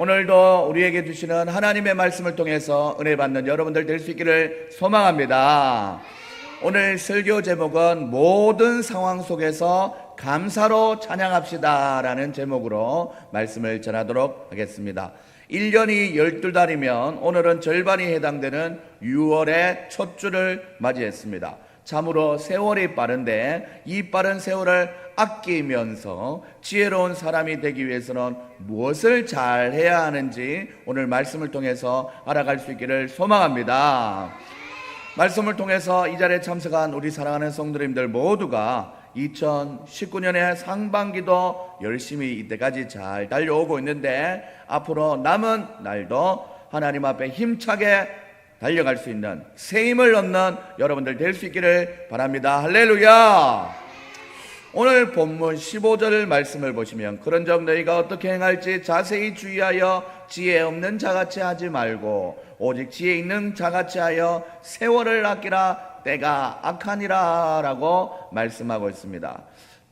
오늘도 우리에게 주시는 하나님의 말씀을 통해서 은혜 받는 여러분들 될 수 있기를 소망합니다. 오늘 설교 제목은 모든 상황 속에서 감사로 찬양합시다 라는 제목으로 말씀을 전하도록 하겠습니다. 1년이 12달이면 오늘은 절반이 해당되는 6월의 첫 주를 맞이했습니다. 참으로 세월이 빠른데 이 빠른 세월을 아끼면서 지혜로운 사람이 되기 위해서는 무엇을 잘 해야 하는지 오늘 말씀을 통해서 알아갈 수 있기를 소망합니다. 말씀을 통해서 이 자리에 참석한 우리 사랑하는 성도님들 모두가 2019년의 상반기도 열심히 이때까지 잘 달려오고 있는데 앞으로 남은 날도 하나님 앞에 힘차게 달려갈 수 있는 새 힘을 얻는 여러분들 될 수 있기를 바랍니다. 할렐루야. 오늘 본문 15절 말씀을 보시면 그런즉 너희가 어떻게 행할지 자세히 주의하여 지혜 없는 자같이 하지 말고 오직 지혜 있는 자같이 하여 세월을 아끼라. 때가 악하니라 라고 말씀하고 있습니다.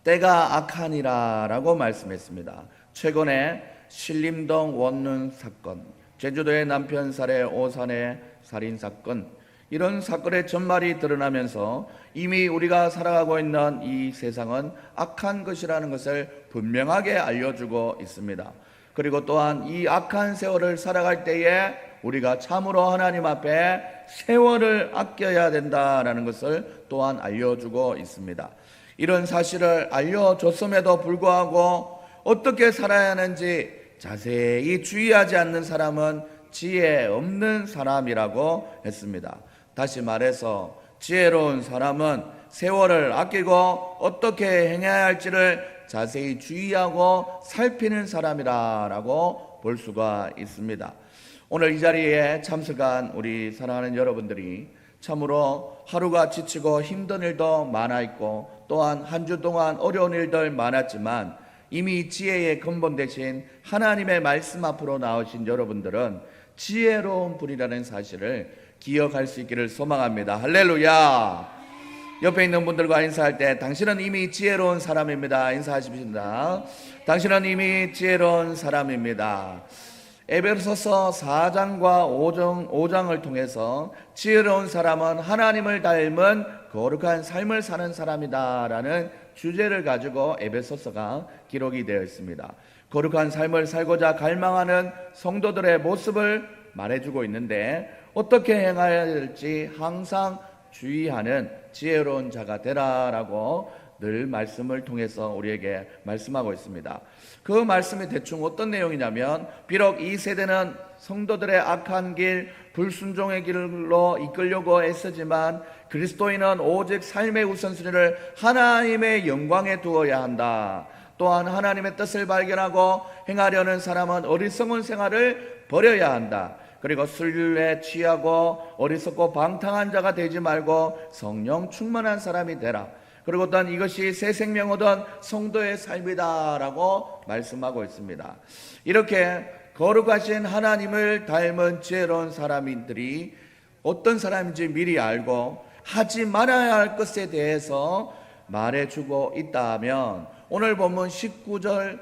때가 악하니라 라고 말씀했습니다. 최근에 신림동 원룸 사건, 제주도의 남편 살해, 오산의 살인 사건, 이런 사건의 전말이 드러나면서 이미 우리가 살아가고 있는 이 세상은 악한 것이라는 것을 분명하게 알려주고 있습니다. 그리고 또한 이 악한 세월을 살아갈 때에 우리가 참으로 하나님 앞에 세월을 아껴야 된다라는 것을 또한 알려주고 있습니다. 이런 사실을 알려줬음에도 불구하고 어떻게 살아야 하는지 자세히 주의하지 않는 사람은 지혜 없는 사람이라고 했습니다. 다시 말해서 지혜로운 사람은 세월을 아끼고 어떻게 행해야 할지를 자세히 주의하고 살피는 사람이라고 볼 수가 있습니다. 오늘 이 자리에 참석한 우리 사랑하는 여러분들이 참으로 하루가 지치고 힘든 일도 많아 있고 또한 한 주 동안 어려운 일들 많았지만 이미 지혜의 근본 대신 하나님의 말씀 앞으로 나오신 여러분들은 지혜로운 분이라는 사실을 기억할 수 있기를 소망합니다. 할렐루야. 옆에 있는 분들과 인사할 때 당신은 이미 지혜로운 사람입니다. 인사하십시다. 당신은 이미 지혜로운 사람입니다. 에베소서 4장과 5장을 통해서 지혜로운 사람은 하나님을 닮은 거룩한 삶을 사는 사람이다 라는 주제를 가지고 에베소서가 기록이 되어 있습니다. 거룩한 삶을 살고자 갈망하는 성도들의 모습을 말해주고 있는데 어떻게 행해야 될지 항상 주의하는 지혜로운 자가 되라라고 늘 말씀을 통해서 우리에게 말씀하고 있습니다. 그 말씀이 대충 어떤 내용이냐면 비록 이 세대는 성도들의 악한 길, 불순종의 길로 이끌려고 애쓰지만 그리스도인은 오직 삶의 우선순위를 하나님의 영광에 두어야 한다. 또한 하나님의 뜻을 발견하고 행하려는 사람은 어리석은 생활을 버려야 한다. 그리고 술에 취하고 어리석고 방탕한 자가 되지 말고 성령 충만한 사람이 되라. 그리고 또한 이것이 새 생명 얻은 성도의 삶이다라고 말씀하고 있습니다. 이렇게 거룩하신 하나님을 닮은 지혜로운 사람들이 어떤 사람인지 미리 알고 하지 말아야 할 것에 대해서 말해주고 있다면 오늘 본문 19절에서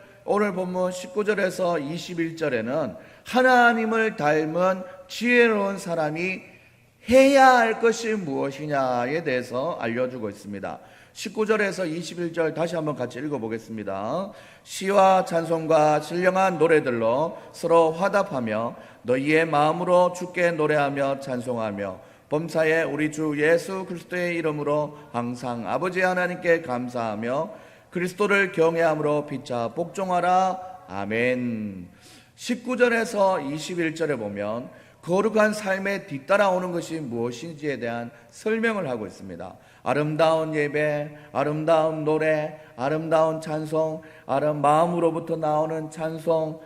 21절에는 하나님을 닮은 지혜로운 사람이 해야 할 것이 무엇이냐에 대해서 알려주고 있습니다. 19절에서 21절 다시 한번 같이 읽어보겠습니다. 시와 찬송과 신령한 노래들로 서로 화답하며 너희의 마음으로 주께 노래하며 찬송하며 범사에 우리 주 예수 그리스도의 이름으로 항상 아버지 하나님께 감사하며 그리스도를 경외함으로 피차 복종하라. 아멘. 19절에서 21절에 보면 거룩한 삶에 뒤따라오는 것이 무엇인지에 대한 설명을 하고 있습니다. 아름다운 예배, 아름다운 노래, 아름다운 찬송, 마음으로부터 나오는 찬송,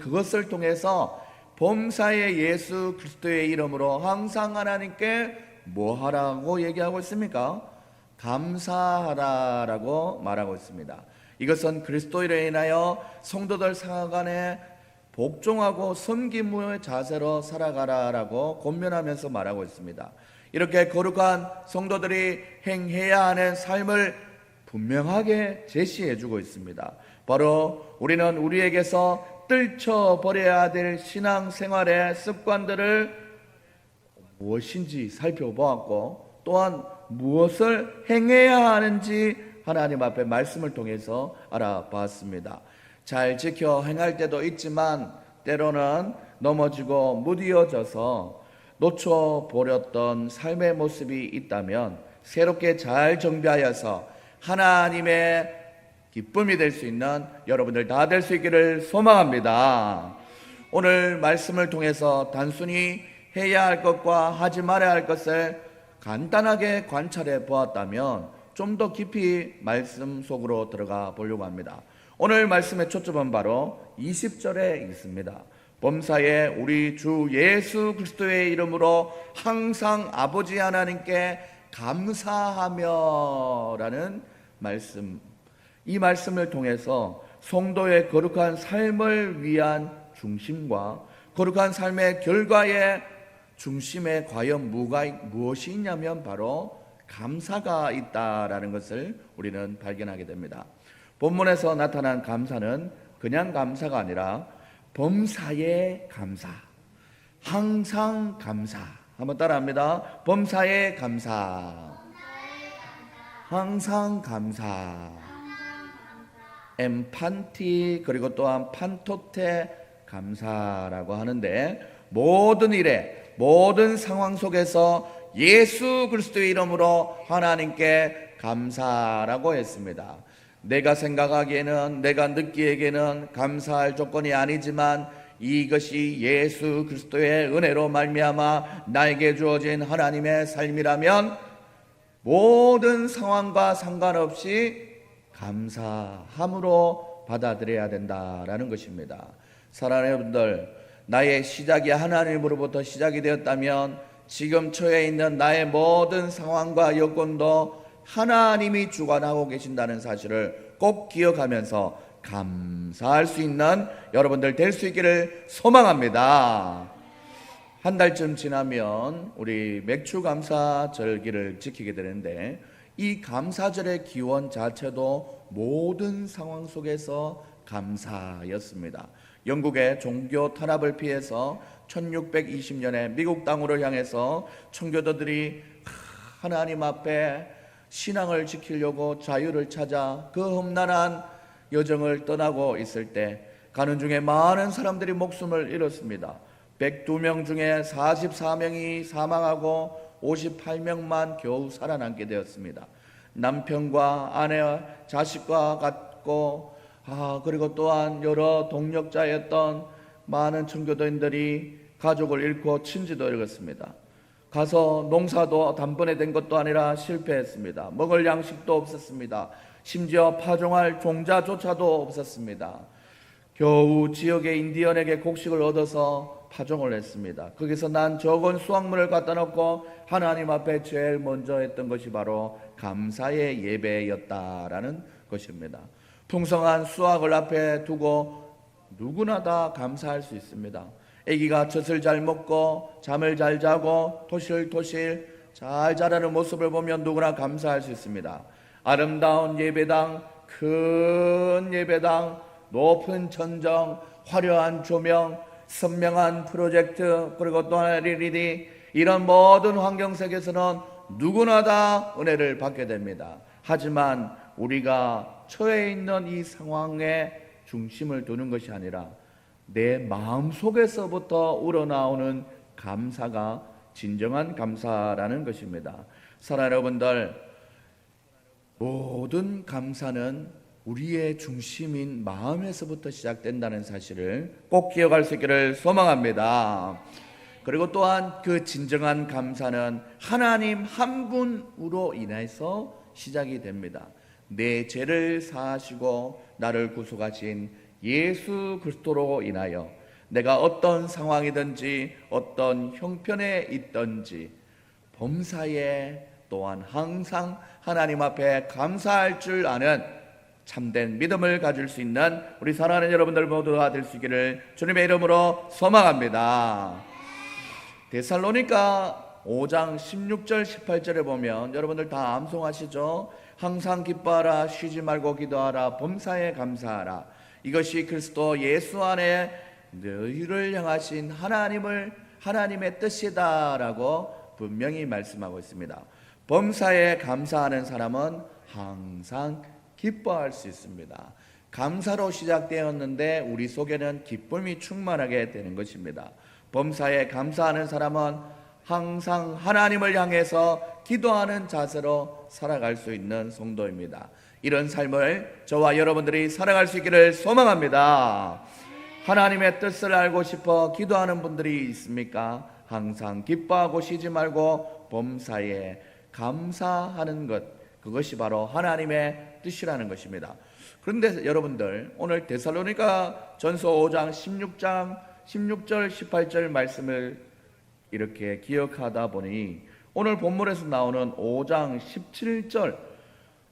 그것을 통해서 범사의 예수 그리스도의 이름으로 항상 하나님께 뭐 하라고 얘기하고 있습니까? 감사하라라고 말하고 있습니다. 이것은 그리스도로 인하여 성도들 상하간에 복종하고 섬김의 자세로 살아가라라고 권면하면서 말하고 있습니다. 이렇게 거룩한 성도들이 행해야 하는 삶을 분명하게 제시해 주고 있습니다. 바로 우리는 우리에게서 떨쳐버려야 될 신앙생활의 습관들을 무엇인지 살펴보았고, 또한 무엇을 행해야 하는지 하나님 앞에 말씀을 통해서 알아봤습니다. 잘 지켜 행할 때도 있지만 때로는 넘어지고 무디어져서 놓쳐버렸던 삶의 모습이 있다면 새롭게 잘 정비하여서 하나님의 기쁨이 될 수 있는 여러분들 다 될 수 있기를 소망합니다. 오늘 말씀을 통해서 단순히 해야 할 것과 하지 말아야 할 것을 간단하게 관찰해 보았다면 좀 더 깊이 말씀 속으로 들어가 보려고 합니다. 오늘 말씀의 초점은 바로 20절에 있습니다. 범사에 우리 주 예수 그리스도의 이름으로 항상 아버지 하나님께 감사하며 라는 말씀, 이 말씀을 통해서 성도의 거룩한 삶을 위한 중심과 거룩한 삶의 결과의 중심에 과연 무엇이 있냐면 바로 감사가 있다라는 것을 우리는 발견하게 됩니다. 본문에서 나타난 감사는 그냥 감사가 아니라 범사의 감사, 항상 감사. 한번 따라합니다. 범사의 감사, 항상 감사, 엠판티, 그리고 또한 판토테 감사라고 하는데, 모든 일에 모든 상황 속에서 예수 그리스도의 이름으로 하나님께 감사라고 했습니다. 내가 생각하기에는, 내가 느끼기에는 감사할 조건이 아니지만 이것이 예수 그리스도의 은혜로 말미암아 나에게 주어진 하나님의 삶이라면 모든 상황과 상관없이 감사함으로 받아들여야 된다라는 것입니다. 사랑하는 여러분들, 나의 시작이 하나님으로부터 시작이 되었다면 지금 처해 있는 나의 모든 상황과 여건도 하나님이 주관하고 계신다는 사실을 꼭 기억하면서 감사할 수 있는 여러분들 될 수 있기를 소망합니다. 한 달쯤 지나면 우리 맥주감사 절기를 지키게 되는데, 이 감사절의 기원 자체도 모든 상황 속에서 감사였습니다. 영국의 종교 탄압을 피해서 1620년에 미국 땅으로 향해서 청교도들이 하나님 앞에 신앙을 지키려고 자유를 찾아 그 험난한 여정을 떠나고 있을 때 가는 중에 많은 사람들이 목숨을 잃었습니다. 102명 중에 44명이 사망하고 58명만 겨우 살아남게 되었습니다. 남편과 아내와 자식과 같고 그리고 또한 여러 동력자였던 많은 청교도인들이 가족을 잃고 친지도 잃었습니다. 가서 농사도 단번에 된 것도 아니라 실패했습니다. 먹을 양식도 없었습니다. 심지어 파종할 종자조차도 없었습니다. 겨우 지역의 인디언에게 곡식을 얻어서 파종을 했습니다. 거기서 난 적은 수확물을 갖다 놓고 하나님 앞에 제일 먼저 했던 것이 바로 감사의 예배였다라는 것입니다. 풍성한 수확을 앞에 두고 누구나 다 감사할 수 있습니다. 아기가 젖을 잘 먹고 잠을 잘 자고 토실토실 잘 자라는 모습을 보면 누구나 감사할 수 있습니다. 아름다운 예배당, 큰 예배당, 높은 천정, 화려한 조명, 선명한 프로젝트, 그리고 또 LED, 이런 모든 환경 속에서는 누구나 다 은혜를 받게 됩니다. 하지만 우리가 처해 있는 이 상황에 중심을 두는 것이 아니라 내 마음속에서부터 우러나오는 감사가 진정한 감사라는 것입니다. 사랑하는 여러분들, 모든 감사는 우리의 중심인 마음에서부터 시작된다는 사실을 꼭 기억할 수 있기를 소망합니다. 그리고 또한 그 진정한 감사는 하나님 한 분으로 인해서 시작이 됩니다. 내 죄를 사하시고 나를 구속하신 예수 그리스도로 인하여 내가 어떤 상황이든지 어떤 형편에 있든지 범사에 또한 항상 하나님 앞에 감사할 줄 아는 참된 믿음을 가질 수 있는 우리 사랑하는 여러분들 모두가 될 수 있기를 주님의 이름으로 소망합니다. 데살로니가 5장 16절 18절에 보면 여러분들 다 암송하시죠? 항상 기뻐하라, 쉬지 말고 기도하라, 범사에 감사하라. 이것이 그리스도 예수 안에 너희를 향하신 하나님의 뜻이다라고 분명히 말씀하고 있습니다. 범사에 감사하는 사람은 항상 기뻐할 수 있습니다. 감사로 시작되었는데 우리 속에는 기쁨이 충만하게 되는 것입니다. 범사에 감사하는 사람은 항상 하나님을 향해서 기도하는 자세로 살아갈 수 있는 성도입니다. 이런 삶을 저와 여러분들이 살아갈 수 있기를 소망합니다. 하나님의 뜻을 알고 싶어 기도하는 분들이 있습니까? 항상 기뻐하고 쉬지 말고 범사에 감사하는 것, 그것이 바로 하나님의 뜻이라는 것입니다. 그런데 여러분들, 오늘 데살로니가 전서 5장 16절 18절 말씀을 이렇게 기억하다 보니 오늘 본문에서 나오는 5장 17절,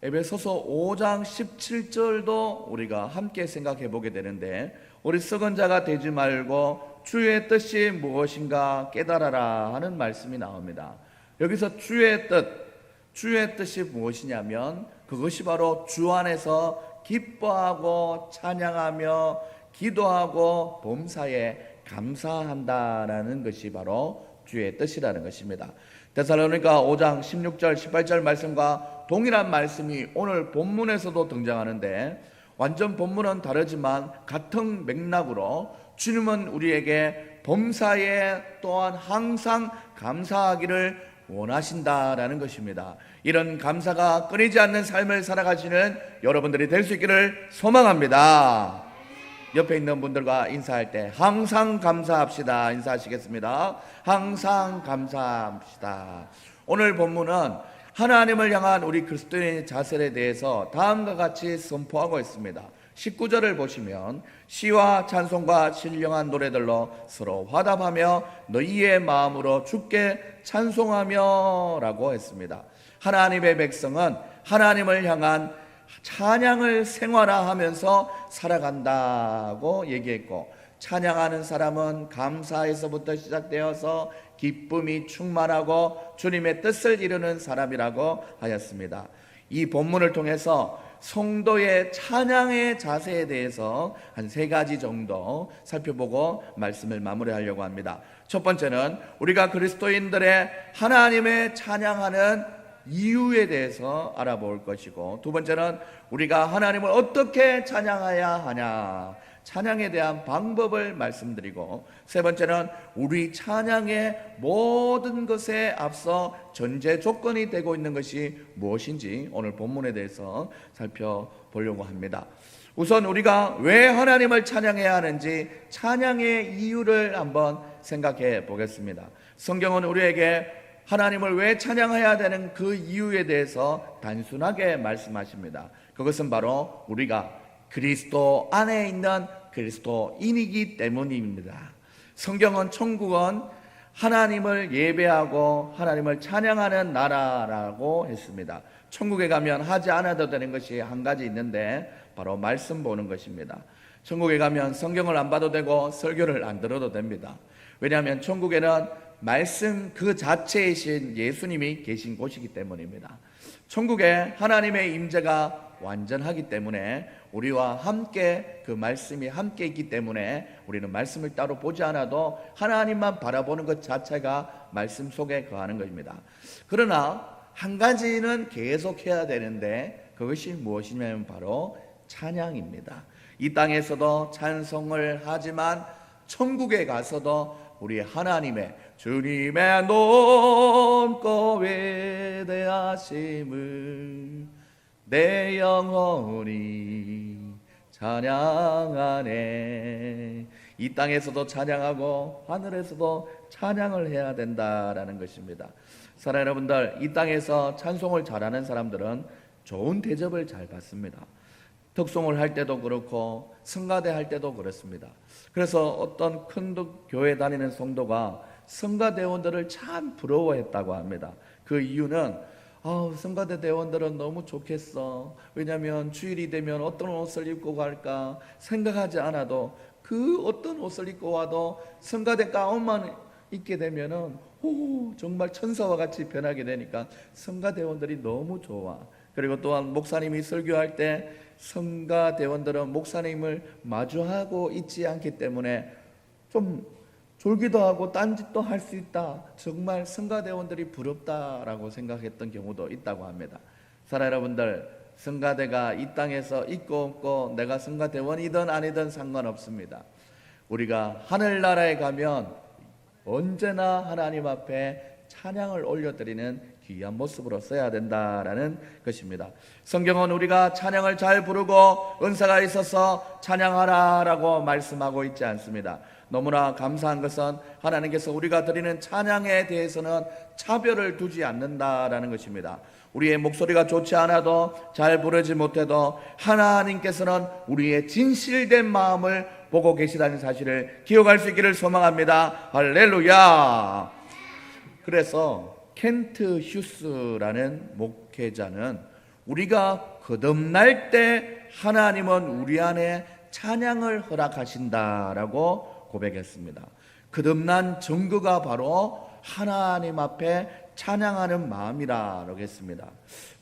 에베소서 5장 17절도 우리가 함께 생각해 보게 되는데, 우리 썩은 자가 되지 말고 주의 뜻이 무엇인가 깨달아라 하는 말씀이 나옵니다. 여기서 주의 뜻이 무엇이냐면 그것이 바로 주 안에서 기뻐하고 찬양하며 기도하고 범사에 감사한다라는 것이 바로 주의 뜻이라는 것입니다. 데살로니가 5장 16절 18절 말씀과 동일한 말씀이 오늘 본문에서도 등장하는데, 완전 본문은 다르지만 같은 맥락으로 주님은 우리에게 범사에 또한 항상 감사하기를 원하신다라는 것입니다. 이런 감사가 끊이지 않는 삶을 살아가시는 여러분들이 될 수 있기를 소망합니다. 옆에 있는 분들과 인사할 때 항상 감사합시다 인사하시겠습니다. 항상 감사합시다. 오늘 본문은 하나님을 향한 우리 그리스도인의 자세에 대해서 다음과 같이 선포하고 있습니다. 19절을 보시면 시와 찬송과 신령한 노래들로 서로 화답하며 너희의 마음으로 주께 찬송하며 라고 했습니다. 하나님의 백성은 하나님을 향한 찬양을 생활화하면서 살아간다고 얘기했고, 찬양하는 사람은 감사에서부터 시작되어서 기쁨이 충만하고 주님의 뜻을 이루는 사람이라고 하였습니다. 이 본문을 통해서 성도의 찬양의 자세에 대해서 한 3가지 정도 살펴보고 말씀을 마무리하려고 합니다. 첫 번째는 우리가 그리스도인들의 하나님의 찬양하는 이유에 대해서 알아볼 것이고, 두 번째는 우리가 하나님을 어떻게 찬양해야 하냐, 찬양에 대한 방법을 말씀드리고, 세 번째는 우리 찬양의 모든 것에 앞서 전제 조건이 되고 있는 것이 무엇인지 오늘 본문에 대해서 살펴보려고 합니다. 우선 우리가 왜 하나님을 찬양해야 하는지 찬양의 이유를 한번 생각해 보겠습니다. 성경은 우리에게 하나님을 왜 찬양해야 되는 그 이유에 대해서 단순하게 말씀하십니다. 그것은 바로 우리가 그리스도 안에 있는 그리스도인이기 때문입니다. 성경은 천국은 하나님을 예배하고 하나님을 찬양하는 나라라고 했습니다. 천국에 가면 하지 않아도 되는 것이 한 가지 있는데 바로 말씀 보는 것입니다. 천국에 가면 성경을 안 봐도 되고 설교를 안 들어도 됩니다. 왜냐하면 천국에는 말씀 그 자체이신 예수님이 계신 곳이기 때문입니다. 천국에 하나님의 임재가 완전하기 때문에 우리와 함께 그 말씀이 함께 있기 때문에 우리는 말씀을 따로 보지 않아도 하나님만 바라보는 것 자체가 말씀 속에 거하는 것입니다. 그러나 한 가지는 계속해야 되는데 그것이 무엇이냐면 바로 찬양입니다. 이 땅에서도 찬송을 하지만 천국에 가서도 우리 하나님의 주님의 높고 위대하심을 내 영혼이 찬양하네. 이 땅에서도 찬양하고 하늘에서도 찬양을 해야 된다라는 것입니다. 사랑하는 여러분들, 이 땅에서 찬송을 잘하는 사람들은 좋은 대접을 잘 받습니다. 특송을 할 때도 그렇고 성가대 할 때도 그렇습니다. 그래서 어떤 큰 교회 다니는 성도가 성가대원들을 참 부러워했다고 합니다. 그 이유는 성가대 대원들은 너무 좋겠어. 왜냐하면 주일이 되면 어떤 옷을 입고 갈까 생각하지 않아도 그 어떤 옷을 입고 와도 성가대 가운만 입게 되면은 정말 천사와 같이 변하게 되니까 성가대원들이 너무 좋아. 그리고 또한 목사님이 설교할 때 성가 대원들은 목사님을 마주하고 있지 않기 때문에 좀 졸기도 하고 딴짓도 할 수 있다. 정말 성가 대원들이 부럽다라고 생각했던 경우도 있다고 합니다. 사랑 여러분들, 성가대가 이 땅에서 있고 없고 내가 성가 대원이든 아니든 상관없습니다. 우리가 하늘나라에 가면 언제나 하나님 앞에 찬양을 올려드리는 귀한 모습으로 써야 된다라는 것입니다. 성경은 우리가 찬양을 잘 부르고 은사가 있어서 찬양하라라고 말씀하고 있지 않습니다. 너무나 감사한 것은 하나님께서 우리가 드리는 찬양에 대해서는 차별을 두지 않는다라는 것입니다. 우리의 목소리가 좋지 않아도 잘 부르지 못해도 하나님께서는 우리의 진실된 마음을 보고 계시다는 사실을 기억할 수 있기를 소망합니다. 할렐루야. 그래서 켄트 휴스라는 목회자는 우리가 거듭날 때 하나님은 우리 안에 찬양을 허락하신다라고 고백했습니다. 거듭난 증거가 바로 하나님 앞에 찬양하는 마음이라고 했습니다.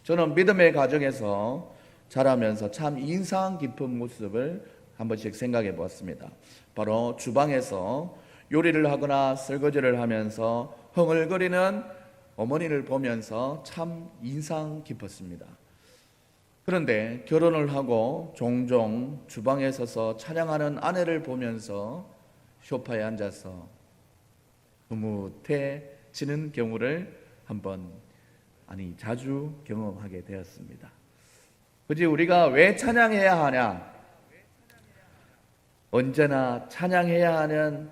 저는 믿음의 가정에서 자라면서 참 인상 깊은 모습을 한 번씩 생각해 보았습니다. 바로 주방에서 요리를 하거나 설거지를 하면서 흥얼거리는 어머니를 보면서 참 인상 깊었습니다. 그런데 결혼을 하고 종종 주방에 서서 찬양하는 아내를 보면서 소파에 앉아서 흐뭇해지는 경우를 자주 경험하게 되었습니다. 굳이 우리가 왜 찬양해야 하냐? 언제나 찬양해야 하는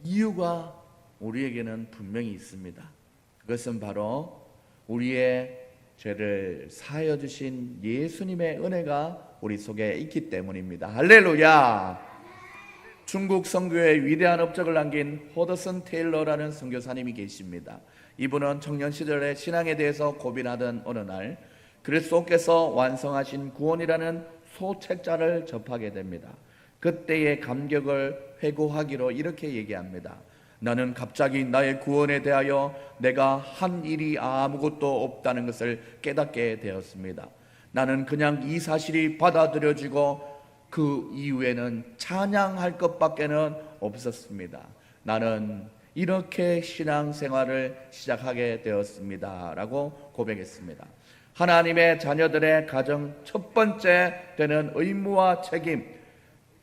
이유가 우리에게는 분명히 있습니다. 그것은 바로 우리의 죄를 사하여 주신 예수님의 은혜가 우리 속에 있기 때문입니다. 할렐루야. 중국 선교의 위대한 업적을 남긴 호더슨 테일러라는 선교사님이 계십니다. 이분은 청년 시절에 신앙에 대해서 고민하던 어느 날 그리스도께서 완성하신 구원이라는 소책자를 접하게 됩니다. 그때의 감격을 회고하기로 이렇게 얘기합니다. 나는 갑자기 나의 구원에 대하여 내가 한 일이 아무것도 없다는 것을 깨닫게 되었습니다. 나는 그냥 이 사실이 받아들여지고 그 이후에는 찬양할 것밖에는 없었습니다. 나는 이렇게 신앙생활을 시작하게 되었습니다 라고 고백했습니다. 하나님의 자녀들의 가정 첫 번째 되는 의무와 책임,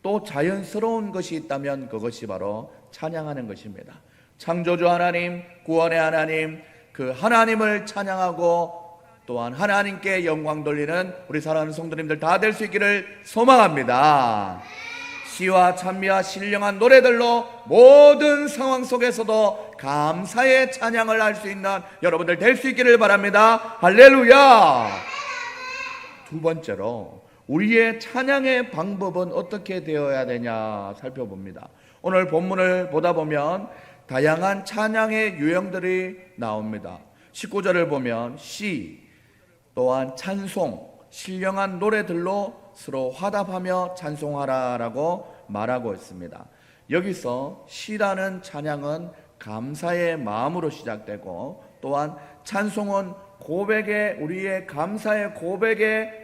또 자연스러운 것이 있다면 그것이 바로 찬양하는 것입니다. 창조주 하나님, 구원의 하나님, 그 하나님을 찬양하고 또한 하나님께 영광 돌리는 우리 사랑하는 성도님들 다 될 수 있기를 소망합니다. 시와 찬미와 신령한 노래들로 모든 상황 속에서도 감사의 찬양을 할 수 있는 여러분들 될 수 있기를 바랍니다. 할렐루야. 두 번째로 우리의 찬양의 방법은 어떻게 되어야 되냐 살펴봅니다. 오늘 본문을 보다 보면 다양한 찬양의 유형들이 나옵니다. 19절을 보면 시, 또한 찬송, 신령한 노래들로 서로 화답하며 찬송하라라고 말하고 있습니다. 여기서 시라는 찬양은 감사의 마음으로 시작되고, 또한 찬송은 우리의 감사의 고백에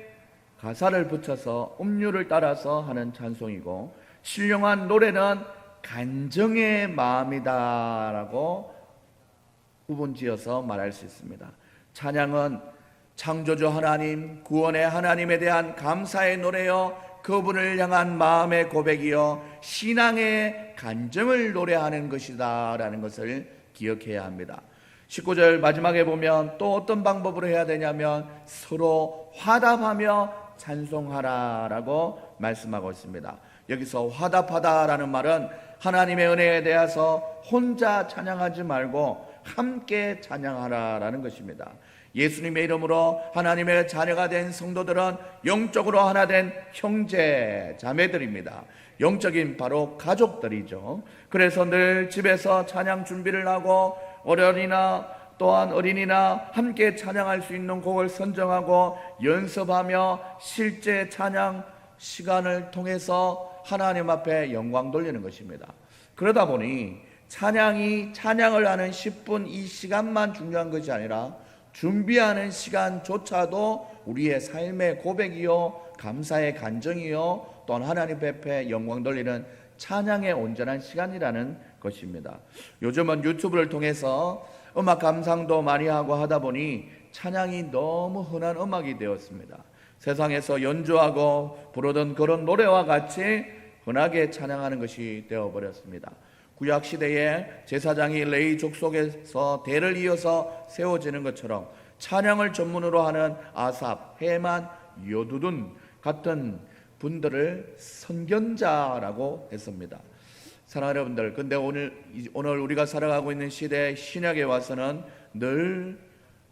가사를 붙여서 음률을 따라서 하는 찬송이고, 신령한 노래는 간정의 마음이다라고 구분지어서 말할 수 있습니다. 찬양은 창조주 하나님, 구원의 하나님에 대한 감사의 노래요, 그분을 향한 마음의 고백이요, 신앙의 간증을 노래하는 것이다 라는 것을 기억해야 합니다. 19절 마지막에 보면 또 어떤 방법으로 해야 되냐면 서로 화답하며 찬송하라 라고 말씀하고 있습니다. 여기서 화답하다라는 말은 하나님의 은혜에 대해서 혼자 찬양하지 말고 함께 찬양하라라는 것입니다. 예수님의 이름으로 하나님의 자녀가 된 성도들은 영적으로 하나 된 형제 자매들입니다. 영적인 바로 가족들이죠. 그래서 늘 집에서 찬양 준비를 하고 어린이나 함께 찬양할 수 있는 곡을 선정하고 연습하며 실제 찬양 시간을 통해서 하나님 앞에 영광 돌리는 것입니다. 그러다 보니 찬양을 하는 10분 이 시간만 중요한 것이 아니라 준비하는 시간조차도 우리의 삶의 고백이요, 감사의 간정이요, 또한 하나님 앞에 영광 돌리는 찬양의 온전한 시간이라는 것입니다. 요즘은 유튜브를 통해서 음악 감상도 많이 하고 하다 보니 찬양이 너무 흔한 음악이 되었습니다. 세상에서 연주하고 부르던 그런 노래와 같이 흔하게 찬양하는 것이 되어버렸습니다. 구약시대에 제사장이 레위 족속에서 대를 이어서 세워지는 것처럼 찬양을 전문으로 하는 아삽, 헤만, 여두둔 같은 분들을 선견자라고 했습니다. 사랑하는 여러분들, 근데 오늘 우리가 살아가고 있는 시대 신약에 와서는 늘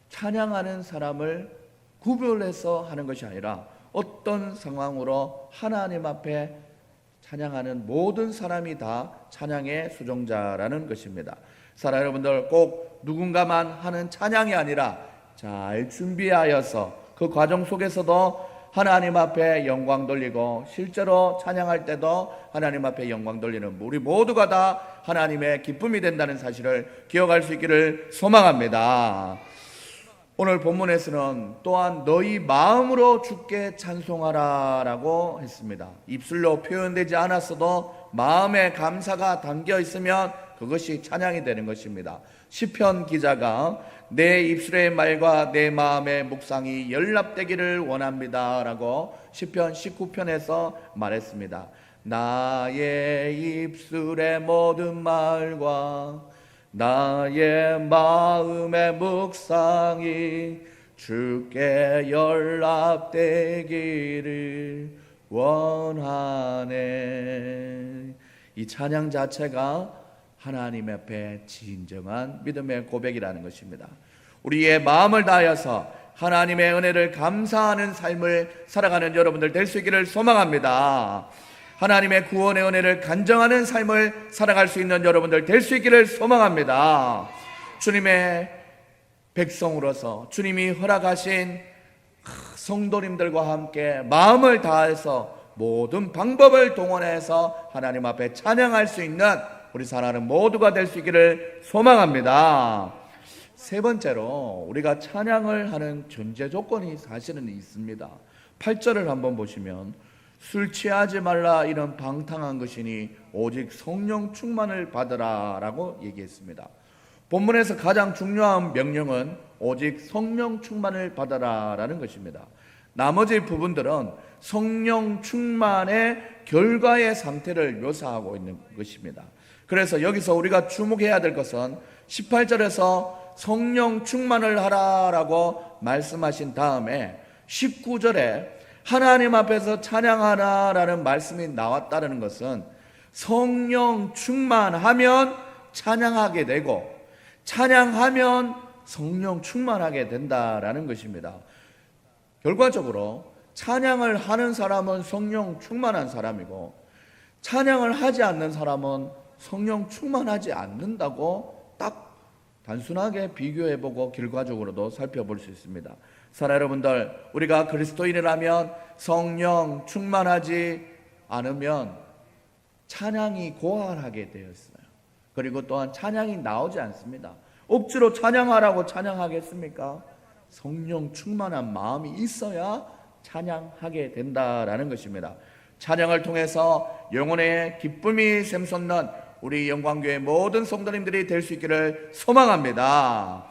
찬양하는 사람을 구별해서 하는 것이 아니라 어떤 상황으로 하나님 앞에 찬양하는 모든 사람이 다 찬양의 수종자라는 것입니다. 사랑하는 여러분들, 꼭 누군가만 하는 찬양이 아니라 잘 준비하여서 그 과정 속에서도 하나님 앞에 영광 돌리고 실제로 찬양할 때도 하나님 앞에 영광 돌리는 우리 모두가 다 하나님의 기쁨이 된다는 사실을 기억할 수 있기를 소망합니다. 오늘 본문에서는 또한 너희 마음으로 주께 찬송하라 라고 했습니다. 입술로 표현되지 않았어도 마음에 감사가 담겨 있으면 그것이 찬양이 되는 것입니다. 시편 기자가 내 입술의 말과 내 마음의 묵상이 연합되기를 원합니다 라고 시편 19편에서 말했습니다. 나의 입술의 모든 말과 나의 마음의 묵상이 주께 연합되기를 원하네. 이 찬양 자체가 하나님 앞에 진정한 믿음의 고백이라는 것입니다. 우리의 마음을 다하여서 하나님의 은혜를 감사하는 삶을 살아가는 여러분들 될 수 있기를 소망합니다. 하나님의 구원의 은혜를 간정하는 삶을 살아갈 수 있는 여러분들 될 수 있기를 소망합니다. 주님의 백성으로서 주님이 허락하신 성도님들과 함께 마음을 다해서 모든 방법을 동원해서 하나님 앞에 찬양할 수 있는 우리 사랑하는 모두가 될 수 있기를 소망합니다. 세 번째로 우리가 찬양을 하는 전제 조건이 사실은 있습니다. 8절을 한번 보시면 술 취하지 말라 이런 방탕한 것이니 오직 성령 충만을 받으라 라고 얘기했습니다. 본문에서 가장 중요한 명령은 오직 성령 충만을 받으라 라는 것입니다. 나머지 부분들은 성령 충만의 결과의 상태를 묘사하고 있는 것입니다. 그래서 여기서 우리가 주목해야 될 것은 18절에서 성령 충만을 하라라고 말씀하신 다음에 19절에 하나님 앞에서 찬양하라라는 말씀이 나왔다는 것은 성령 충만하면 찬양하게 되고 찬양하면 성령 충만하게 된다라는 것입니다. 결과적으로 찬양을 하는 사람은 성령 충만한 사람이고 찬양을 하지 않는 사람은 성령 충만하지 않는다고 딱 단순하게 비교해보고 결과적으로도 살펴볼 수 있습니다. 사랑 여러분들, 우리가 그리스도인이라면 성령 충만하지 않으면 찬양이 고갈하게 되었어요. 그리고 또한 찬양이 나오지 않습니다. 억지로 찬양하라고 찬양하겠습니까? 성령 충만한 마음이 있어야 찬양하게 된다라는 것입니다. 찬양을 통해서 영혼의 기쁨이 샘솟는 우리 영광교회 모든 성도님들이 될 수 있기를 소망합니다.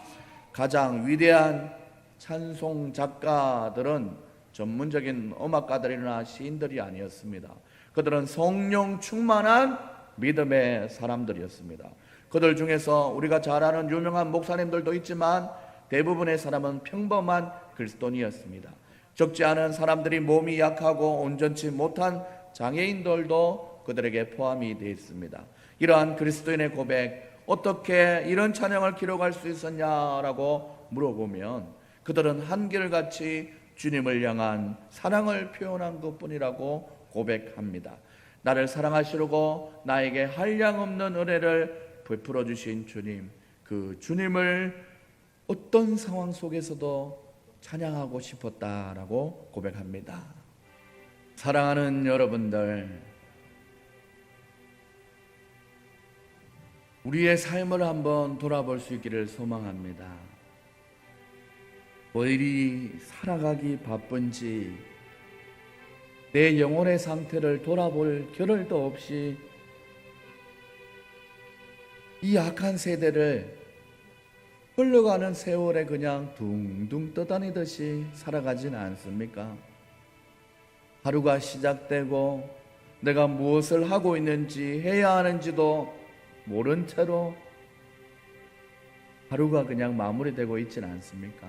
가장 위대한 찬송 작가들은 전문적인 음악가들이나 시인들이 아니었습니다. 그들은 성령 충만한 믿음의 사람들이었습니다. 그들 중에서 우리가 잘 아는 유명한 목사님들도 있지만 대부분의 사람은 평범한 그리스도인이었습니다. 적지 않은 사람들이 몸이 약하고 온전치 못한 장애인들도 그들에게 포함이 되어 있습니다. 이러한 그리스도인의 고백, 어떻게 이런 찬양을 기록할 수 있었냐라고 물어보면 그들은 한결같이 주님을 향한 사랑을 표현한 것뿐이라고 고백합니다. 나를 사랑하시려고 나에게 한량없는 은혜를 베풀어 주신 주님, 그 주님을 어떤 상황 속에서도 찬양하고 싶었다라고 고백합니다. 사랑하는 여러분들, 우리의 삶을 한번 돌아볼 수 있기를 소망합니다. 왜 이리 살아가기 바쁜지 내 영혼의 상태를 돌아볼 겨를도 없이 이 악한 세대를 흘러가는 세월에 그냥 둥둥 떠다니듯이 살아가지는 않습니까? 하루가 시작되고 내가 무엇을 하고 있는지 해야 하는지도 모른 채로 하루가 그냥 마무리되고 있지는 않습니까?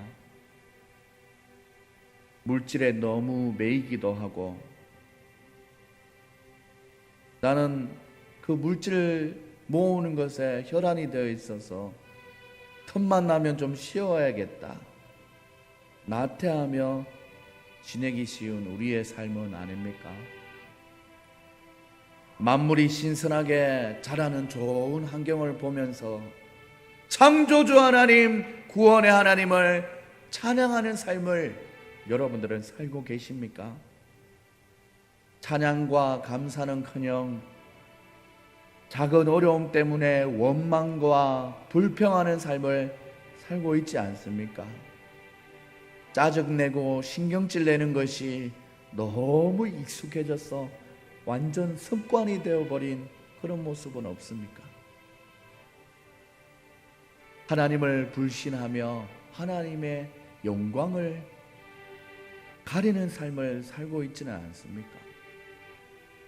물질에 너무 매이기도 하고 나는 그 물질을 모으는 것에 혈안이 되어 있어서 틈만 나면 좀 쉬어야겠다 나태하며 지내기 쉬운 우리의 삶은 아닙니까? 만물이 신선하게 자라는 좋은 환경을 보면서 창조주 하나님, 구원의 하나님을 찬양하는 삶을 여러분들은 살고 계십니까? 찬양과 감사는커녕 작은 어려움 때문에 원망과 불평하는 삶을 살고 있지 않습니까? 짜증내고 신경질 내는 것이 너무 익숙해져서 완전 습관이 되어버린 그런 모습은 없습니까? 하나님을 불신하며 하나님의 영광을 가리는 삶을 살고 있지는 않습니까?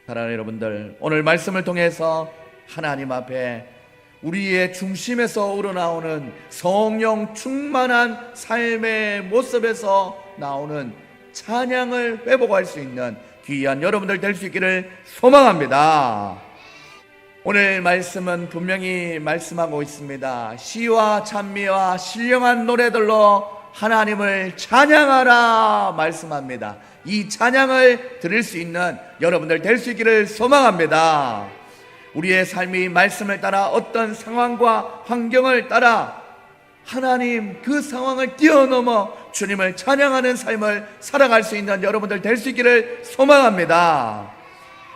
사랑하는 여러분들, 오늘 말씀을 통해서 하나님 앞에 우리의 중심에서 우러나오는 성령 충만한 삶의 모습에서 나오는 찬양을 회복할 수 있는 귀한 여러분들 될 수 있기를 소망합니다. 오늘 말씀은 분명히 말씀하고 있습니다. 시와 찬미와 신령한 노래들로 하나님을 찬양하라 말씀합니다. 이 찬양을 들을 수 있는 여러분들 될 수 있기를 소망합니다. 우리의 삶이 말씀을 따라 어떤 상황과 환경을 따라 하나님 그 상황을 뛰어넘어 주님을 찬양하는 삶을 살아갈 수 있는 여러분들 될 수 있기를 소망합니다.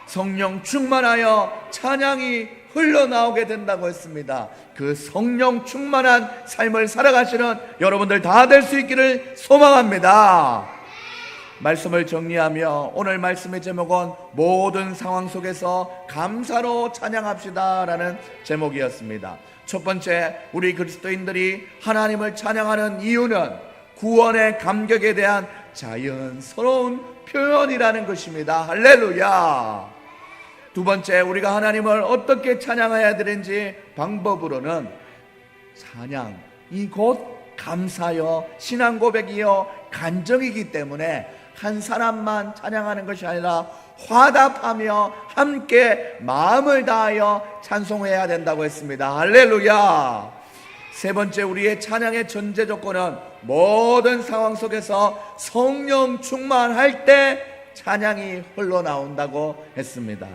성령 충만하여 찬양이 흘러나오게 된다고 했습니다. 그 성령 충만한 삶을 살아가시는 여러분들 다 될 수 있기를 소망합니다. 말씀을 정리하며 오늘 말씀의 제목은 모든 상황 속에서 감사로 찬양합시다 라는 제목이었습니다. 첫 번째, 우리 그리스도인들이 하나님을 찬양하는 이유는 구원의 감격에 대한 자연스러운 표현이라는 것입니다. 할렐루야. 두 번째, 우리가 하나님을 어떻게 찬양해야 되는지 방법으로는 찬양이 곧 감사요 신앙 고백이요 간정이기 때문에 한 사람만 찬양하는 것이 아니라 화답하며 함께 마음을 다하여 찬송해야 된다고 했습니다. 할렐루야. 세 번째, 우리의 찬양의 전제 조건은 모든 상황 속에서 성령 충만할 때 찬양이 흘러나온다고 했습니다.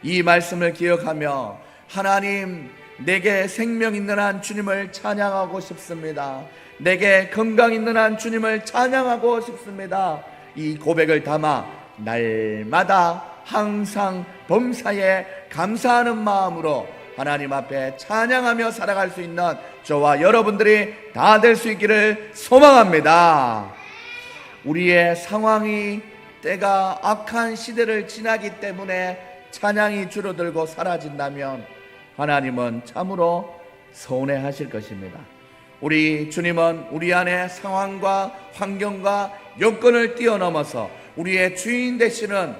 이 말씀을 기억하며 하나님, 내게 생명 있는 한 주님을 찬양하고 싶습니다. 내게 건강 있는 한 주님을 찬양하고 싶습니다. 이 고백을 담아 날마다 항상 범사에 감사하는 마음으로 하나님 앞에 찬양하며 살아갈 수 있는 저와 여러분들이 다 될 수 있기를 소망합니다. 우리의 상황이 때가 악한 시대를 지나기 때문에 찬양이 줄어들고 사라진다면 하나님은 참으로 서운해하실 것입니다. 우리 주님은 우리 안에 상황과 환경과 여건을 뛰어넘어서 우리의 주인 되시는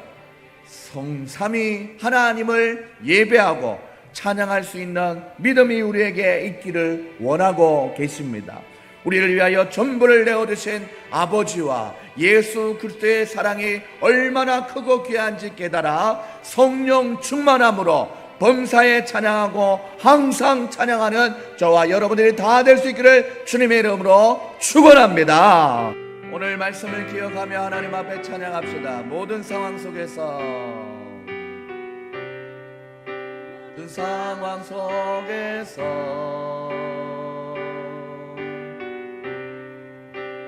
성삼위 하나님을 예배하고 찬양할 수 있는 믿음이 우리에게 있기를 원하고 계십니다. 우리를 위하여 전부를 내어주신 아버지와 예수 그리스도의 사랑이 얼마나 크고 귀한지 깨달아 성령 충만함으로 범사에 찬양하고 항상 찬양하는 저와 여러분들이 다 될 수 있기를 주님의 이름으로 축원합니다. 오늘 말씀을 기억하며 하나님 앞에 찬양합시다. 모든 상황 속에서 모든 상황 속에서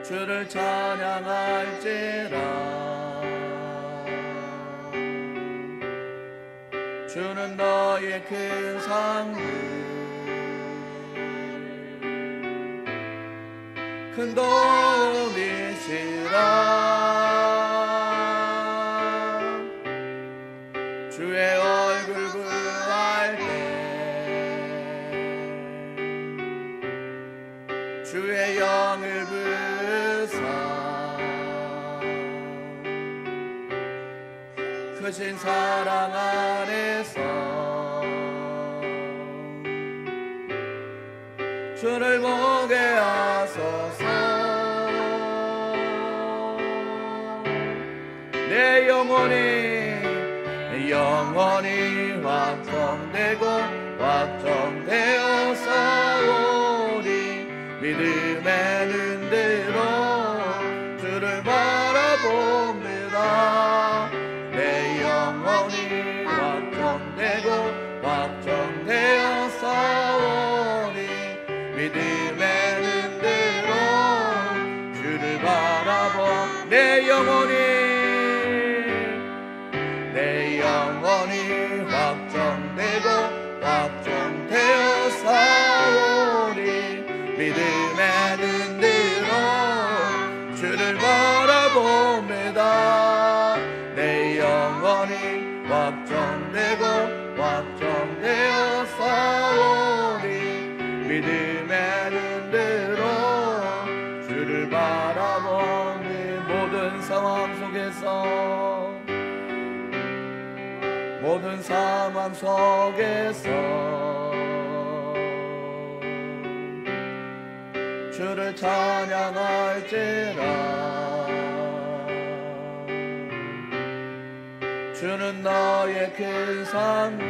주를 찬양할지라. 주는 너의 큰 상급 큰 도움이시라. 주의 얼굴 구할 때 주의 영을 부사 크신 사랑 안에서 주를 보게 하소서. 내 영혼이 확정되고 확정되어서 오리. 믿음의 눈으로 주를 바라봅니다. 내 영혼이 확정되고 확정되어서 오리. 믿음의 눈으로 주를 바라보. 내 영혼이 확정되고 확정되어서 오리. 믿음의 눈으로 주를 바라봅니다. 내 영혼이 확정되고 확정되어서 오리. 믿음의 눈으로 주를 바라보니 모든 상황 속에서 주를 찬양할지라. 주는 나의 큰 상급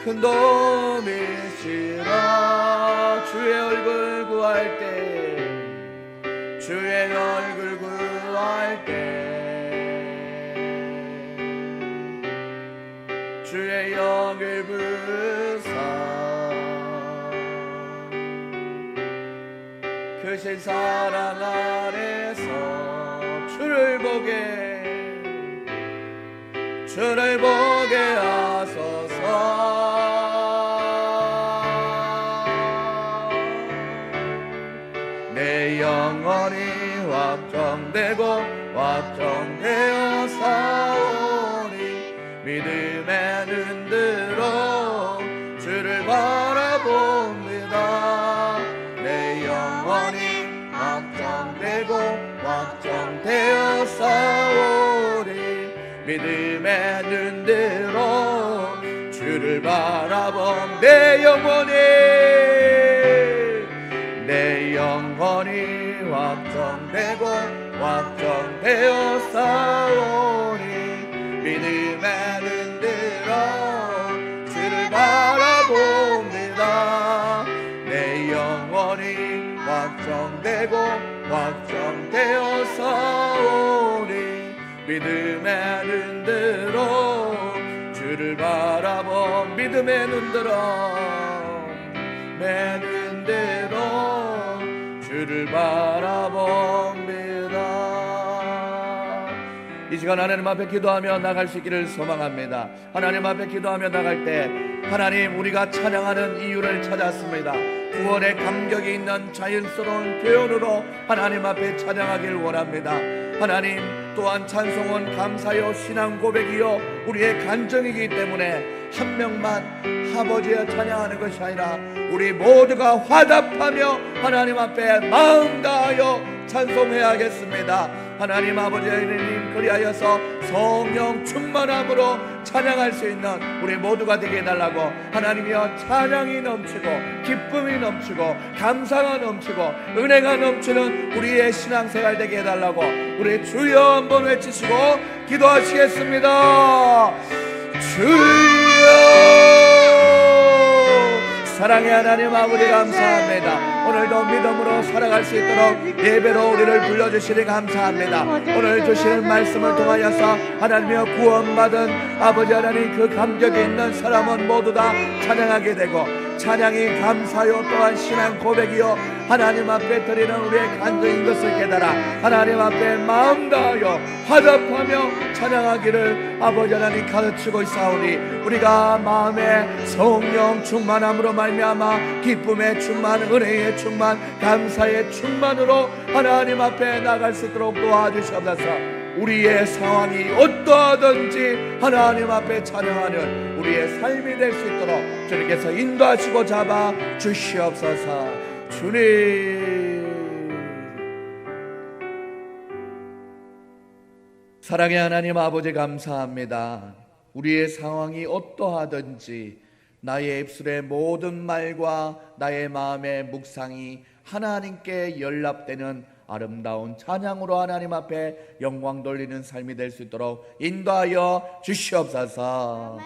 큰 도움이시라. 주의 얼굴 구할 때 주의 영을 부사 크신 사랑 안에서 주를 보게 하소서. 내 영혼이 확정되고 확정되어서 오리. 믿음의 눈으로 주를 바라봅니다. 내 영혼이 확정되고 확정되어서 오리. 믿음의 눈으로 주를 바라봄. 내 영혼이 확정되고 확정되어서 오리. 믿음의 눈으로 주를 바라봅니다. 내 영혼이 확정되고 확정되어서 오리. 믿음의 눈으로 주를 바라보. 믿음의 눈으로 주를 바라봅니다. 이 시간 하나님 앞에 기도하며 나갈 수 있기를 소망합니다. 하나님 앞에 기도하며 나갈 때 하나님, 우리가 찬양하는 이유를 찾았습니다. 구원의 감격이 있는 자연스러운 표현으로 하나님 앞에 찬양하길 원합니다. 하나님, 또한 찬송은 감사요 신앙 고백이요 우리의 간증이기 때문에 한 명만 아버지여 찬양하는 것이 아니라 우리 모두가 화답하며 하나님 앞에 마음 다하여 찬송해야겠습니다. 하나님 아버지 하나님, 그리하여서 성령 충만함으로 찬양할 수 있는 우리 모두가 되게 해달라고, 하나님이여 찬양이 넘치고 기쁨이 넘치고 감사가 넘치고 은혜가 넘치는 우리의 신앙생활 되게 해달라고 우리 주여 한번 외치시고 기도하시겠습니다. 주여. 사랑의 하나님 아버지 감사합니다. 오늘도 믿음으로 살아갈 수 있도록 예배로 우리를 불러주시니 감사합니다. 오늘 주시는 말씀을 통하여서 하나님이여 구원받은 아버지 하나님, 그 감격이 있는 사람은 모두 다 찬양하게 되고 찬양이 감사요 또한 신앙 고백이요 하나님 앞에 드리는 우리의 간증인 것을 깨달아 하나님 앞에 마음 다하여 화답하며 찬양하기를 아버지 하나님 가르치고 있사오니 우리가 마음에 성령 충만함으로 말미암아 기쁨의 충만, 은혜의 충만, 감사의 충만으로 하나님 앞에 나갈 수 있도록 도와주시옵소서. 우리의 상황이 어떠하든지 하나님 앞에 찬양하는 우리의 삶이 될 수 있도록 주님께서 인도하시고 잡아 주시옵소서. 주님, 사랑의 하나님 아버지 감사합니다. 우리의 상황이 어떠하든지 나의 입술의 모든 말과 나의 마음의 묵상이 하나님께 연락되는 아름다운 찬양으로 하나님 앞에 영광 돌리는 삶이 될 수 있도록 인도하여 주시옵소서.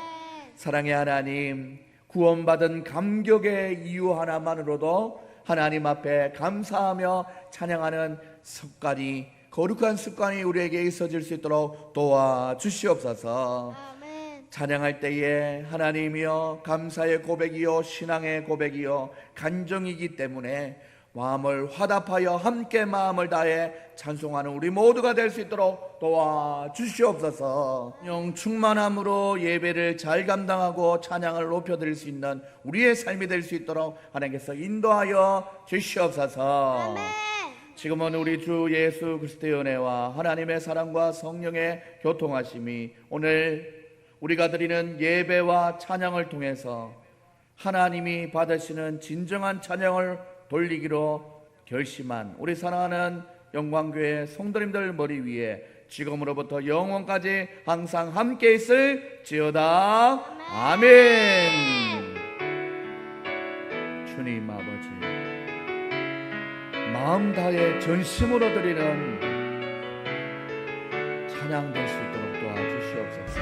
사랑의 하나님, 구원받은 감격의 이유 하나만으로도 하나님 앞에 감사하며 찬양하는 습관이, 거룩한 습관이 우리에게 있어질 수 있도록 도와주시옵소서. 찬양할 때에 하나님이여 감사의 고백이요 신앙의 고백이요 간정이기 때문에 마음을 화답하여 함께 마음을 다해 찬송하는 우리 모두가 될 수 있도록 도와주시옵소서. 영 충만함으로 예배를 잘 감당하고 찬양을 높여드릴 수 있는 우리의 삶이 될 수 있도록 하나님께서 인도하여 주시옵소서. 지금은 우리 주 예수 그리스도의 은혜와 하나님의 사랑과 성령의 교통하심이 오늘 우리가 드리는 예배와 찬양을 통해서 하나님이 받으시는 진정한 찬양을 돌리기로 결심한 우리 사랑하는 영광교회 성도님들 머리 위에 지금으로부터 영원까지 항상 함께 있을지어다. 아멘. 주님 아버지, 마음 다해 전심으로 드리는 찬양 될 수 있도록 도와주시옵소서.